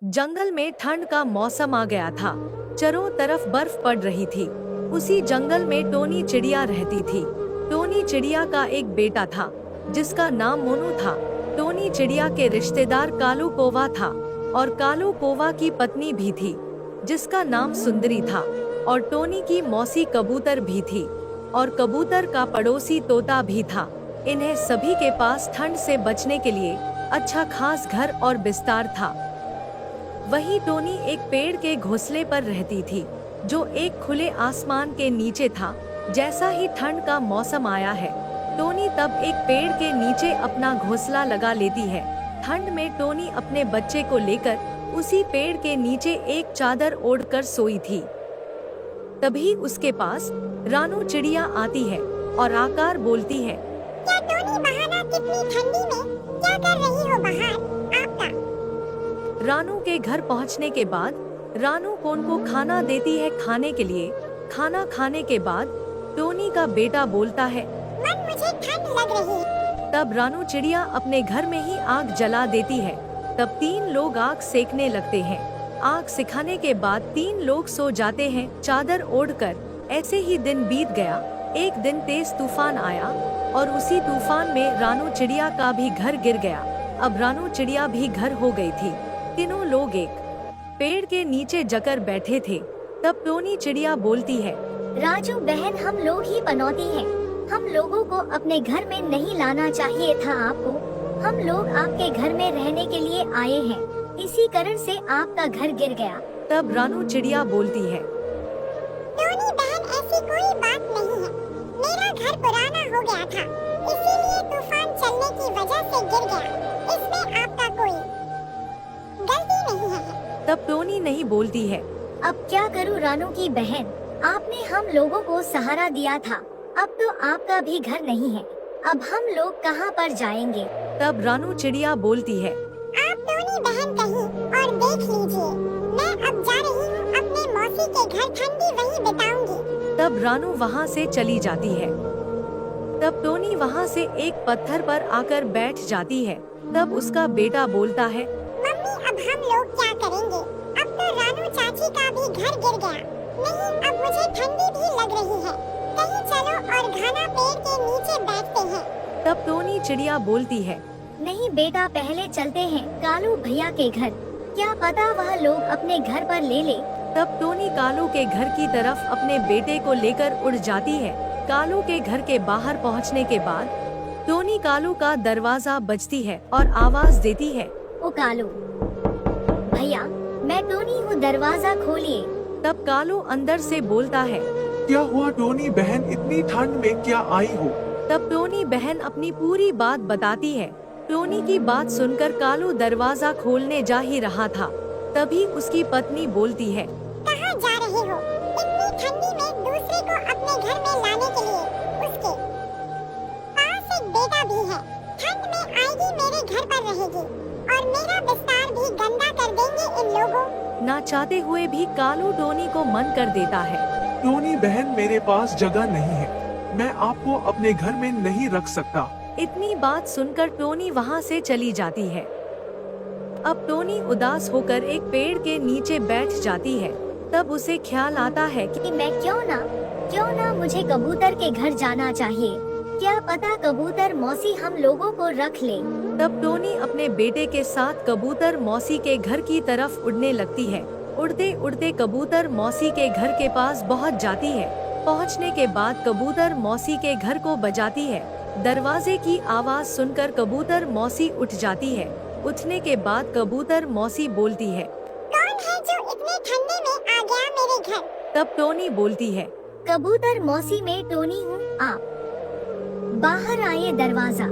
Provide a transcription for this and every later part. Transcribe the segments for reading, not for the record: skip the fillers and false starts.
जंगल में ठंड का मौसम आ गया था। चारों तरफ बर्फ पड़ रही थी। उसी जंगल में टोनी चिड़िया रहती थी। टोनी चिड़िया का एक बेटा था जिसका नाम मोनू था। टोनी चिड़िया के रिश्तेदार कालू कौवा था और कालू कौवा की पत्नी भी थी जिसका नाम सुंदरी था। और टोनी की मौसी कबूतर भी थी और कबूतर का पड़ोसी तोता भी था। इन्हें सभी के पास ठंड से बचने के लिए अच्छा खास घर और बिस्तार था। वही टोनी एक पेड़ के घोंसले पर रहती थी जो एक खुले आसमान के नीचे था। जैसा ही ठंड का मौसम आया है, टोनी तब एक पेड़ के नीचे अपना घोंसला लगा लेती है। ठंड में टोनी अपने बच्चे को लेकर उसी पेड़ के नीचे एक चादर ओढ़कर सोई थी। तभी उसके पास रानू चिड़िया आती है और आकर बोलती है, क्या टोनी बहाना कितनी ठंडी में क्या कर रही हो बाहर? आपका रानू के घर पहुंचने के बाद रानू कोन को खाना देती है खाने के लिए। खाना खाने के बाद टोनी का बेटा बोलता है, मन मुझे ठंड लग रही है। तब रानू चिड़िया अपने घर में ही आग जला देती है। तब 3 लोग आग सेकने लगते हैं। आग सिखाने के बाद 3 लोग सो जाते हैं चादर ओढ़कर। ऐसे ही दिन बीत गया। एक दिन तेज तूफान आया और उसी तूफान में रानू चिड़िया का भी घर गिर गया। अब रानू चिड़िया भी घर हो गई थी। तीनों लोग एक पेड़ के नीचे जकर बैठे थे। तब टोनी चिड़िया बोलती है, राजू बहन, हम लोग ही पनौती हैं। हम लोगों को अपने घर में नहीं लाना चाहिए था आपको। हम लोग आपके घर में रहने के लिए आए हैं, इसी कारण से आपका घर गिर गया। तब रानू चिड़िया बोलती है, टोनी बहन, ऐसी कोई बात नहीं है। मेरा घर पुराना हो गया था, इसीलिए तूफान चलने की वजह से गिर गया। इसमें आपका कोई गलती नहीं है। तब टोनी नहीं बोलती है। अब क्या करूं रानू की बहन, आपने हम लोगों को सहारा दिया था। अब तो आपका भी घर नहीं है। अब हम लोग कहां पर जाएंगे? तब रानू चिड़िया बोलती है, आप टोनी बहन कहीं और देख लीजिए। मैं अब जा रही हूँ अपने मौसी के घर, ठंडी वहीं बिताऊंगी। तब रानू वहाँ से चली जाती है। तब टोनी वहाँ से एक पत्थर पर आकर बैठ जाती है। तब उसका बेटा बोलता है, मम्मी, अब हम लोग क्या करेंगे? अब तो रानू चाची का भी घर गिर गया। नहीं, अब मुझे ठंडी भी लग रही है। कहीं चलो और घना पेड़ के नीचे बैठते हैं। तब टोनी चिड़िया बोलती है, नहीं बेटा, पहले चलते हैं कालू भैया के घर। क्या पता वह लोग अपने घर पर ले ले। तब टोनी कालू के घर की तरफ अपने बेटे को लेकर उड़ जाती है। कालू के घर के बाहर पहुंचने के बाद टोनी कालू का दरवाजा बजती है और आवाज देती है, ओ कालू भैया, मैं टोनी हूँ, दरवाजा खोलिए। तब कालू अंदर से बोलता है, क्या हुआ टोनी बहन, इतनी ठंड में क्या आई हो? तब टोनी बहन अपनी पूरी बात बताती है। टोनी की बात सुनकर कालू दरवाजा खोलने जा ही रहा था। तभी उसकी पत्नी बोलती है, कहाँ जा रहे हो? इतनी ठंडी में दूसरे को अपने घर में लाने के लिए? उसके पास एक बेटा भी है। ठंड में आएगी, मेरे घर पर रहेगी और मेरा बिस्तार भी गंदा कर देंगे इन लोगों। ना चाहते हुए भी कालू टोनी को मन कर देता है। टोनी बहन, मेरे पास जगह नहीं है। मैं आपको अपने घर में नहीं रख सकता। इतनी बात सुनकर टोनी वहाँ से चली जाती है। अब टोनी उदास होकर एक पेड़ के नीचे बैठ जाती है। तब उसे ख्याल आता है कि मैं क्यों ना मुझे कबूतर के घर जाना चाहिए। क्या पता कबूतर मौसी हम लोगों को रख ले। तब टोनी अपने बेटे के साथ कबूतर मौसी के घर की तरफ उड़ने लगती है। उड़ते उड़ते कबूतर मौसी के घर के पास पहुंच जाती है। पहुंचने के बाद कबूतर मौसी के घर को बजाती है। दरवाजे की आवाज सुनकर कबूतर मौसी उठ जाती है। उठने के बाद कबूतर मौसी बोलती है, कौन है जो इतने ठंडे में आ गया मेरे घर? तब टोनी बोलती है, कबूतर मौसी, मैं टोनी हूँ, आप बाहर आइए, दरवाजा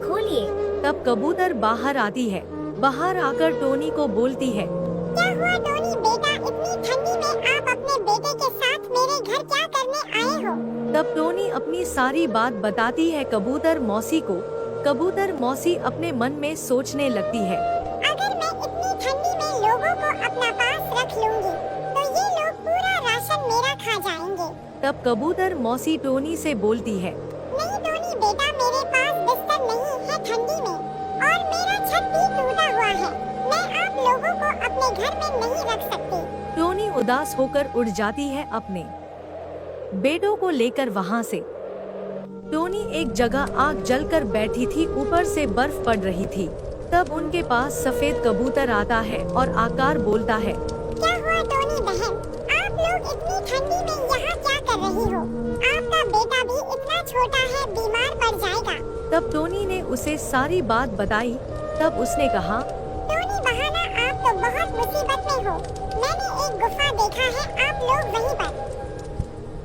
खोलिए। तब कबूतर बाहर आती है। बाहर आकर टोनी को बोलती है, क्या हुआ टोनी बेटा, इतनी ठंडी में आप अपने बेटे के साथ मेरे घर क्या करने आए हो? तब टोनी अपनी सारी बात बताती है कबूतर मौसी को। कबूतर मौसी अपने मन में सोचने लगती है, अगर मैं इतनी ठंडी में लोगों को अपना पास रख लूंगी तो ये लोग पूरा राशन मेरा खा जाएंगे। तब कबूतर मौसी टोनी से बोलती है, नहीं टोनी बेटा, मेरे पास बिस्तर नहीं है ठंडी में और मेरा छत भी टूटा हुआ है। मैं आप लोगों को अपने घर में नहीं रख सकती। टोनी उदास होकर उड़ जाती है अपने बेटों को लेकर वहाँ से। टोनी एक जगह आग जलकर बैठी थी, ऊपर से बर्फ पड़ रही थी। तब उनके पास सफेद कबूतर आता है और आकार बोलता है, क्या हुआ टोनी बहन, आप लोग इतनी ठंडी में यहाँ क्या कर रही हो? आपका बेटा भी इतना छोटा है, बीमार पड़ जाएगा। तब टोनी ने उसे सारी बात बताई। तब उसने कहा, टोनी बहाना, आप तो बहुत मुसीबत में हो। मैंने एक गुफा देखा है, आप लोग वहीं पर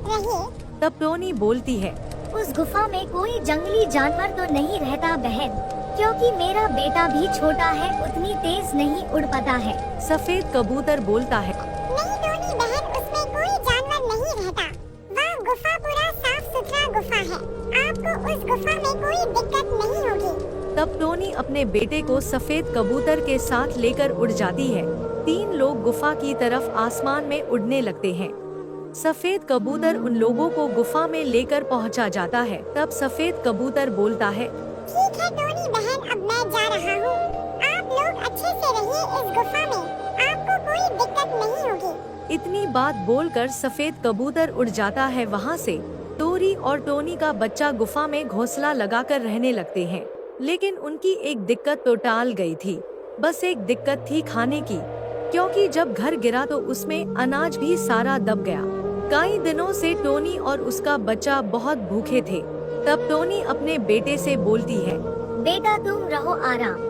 रहिए। तब टोनी बोलती है, उस गुफा में कोई जंगली जानवर तो नहीं रहता बहन, क्योंकि मेरा बेटा भी छोटा है, उतनी तेज नहीं उड़ पाता है। सफेद कबूतर बोलता है, नहीं टोनी बहन, उसमें कोई जानवर नहीं रहता। वह गुफा पूरा साफ सुथरा गुफा है, आपको उस गुफा में कोई दिक्कत नहीं होगी। तब टोनी अपने बेटे को सफेद कबूतर के साथ लेकर उड़ जाती है। 3 लोग गुफा की तरफ आसमान में उड़ने लगते हैं। सफेद कबूतर उन लोगों को गुफा में लेकर पहुंचा जाता है। तब सफेद कबूतर बोलता है, ठीक है टोनी बहन, अब मैं जा रहा हूँ। आप लोग अच्छे से रहिए इस गुफा में, आपको कोई दिक्कत नहीं होगी। इतनी बात बोलकर सफेद कबूतर उड़ जाता है वहाँ से। टोरी और टोनी का बच्चा गुफा में घोंसला लगाकर रहने लगते हैं, लेकिन उनकी एक दिक्कत तो टाल गई थी। बस एक दिक्कत थी खाने की, क्योंकि जब घर गिरा तो उसमें अनाज भी सारा दब गया। कई दिनों से टोनी और उसका बच्चा बहुत भूखे थे। तब टोनी अपने बेटे से बोलती है, बेटा तुम रहो आराम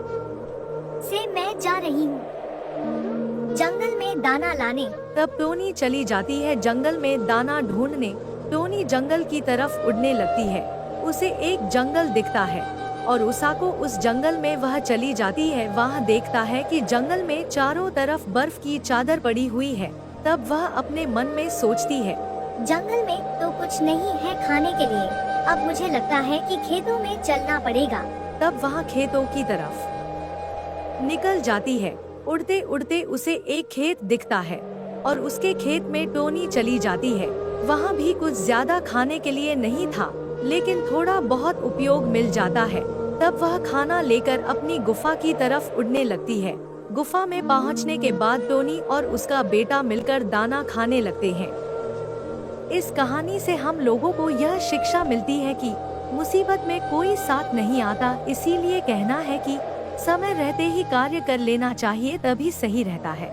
से, मैं जा रही हूँ जंगल में दाना लाने। तब टोनी चली जाती है जंगल में दाना ढूंढने। टोनी जंगल की तरफ उड़ने लगती है। उसे एक जंगल दिखता है और उसाको उस जंगल में वह चली जाती है। वह देखता है कि जंगल में चारों तरफ बर्फ की चादर पड़ी हुई है। तब वह अपने मन में सोचती है, जंगल में तो कुछ नहीं है खाने के लिए, अब मुझे लगता है कि खेतों में चलना पड़ेगा। तब वह खेतों की तरफ निकल जाती है। उड़ते उड़ते उसे एक खेत दिखता है और उसके खेत में टोनी चली जाती है। वहाँ भी कुछ ज्यादा खाने के लिए नहीं था, लेकिन थोड़ा बहुत उपयोग मिल जाता है। तब वह खाना लेकर अपनी गुफा की तरफ उड़ने लगती है। गुफा में पहुँचने के बाद टोनी और उसका बेटा मिलकर दाना खाने लगते हैं। इस कहानी से हम लोगों को यह शिक्षा मिलती है कि मुसीबत में कोई साथ नहीं आता, इसीलिए कहना है कि समय रहते ही कार्य कर लेना चाहिए, तभी सही रहता है।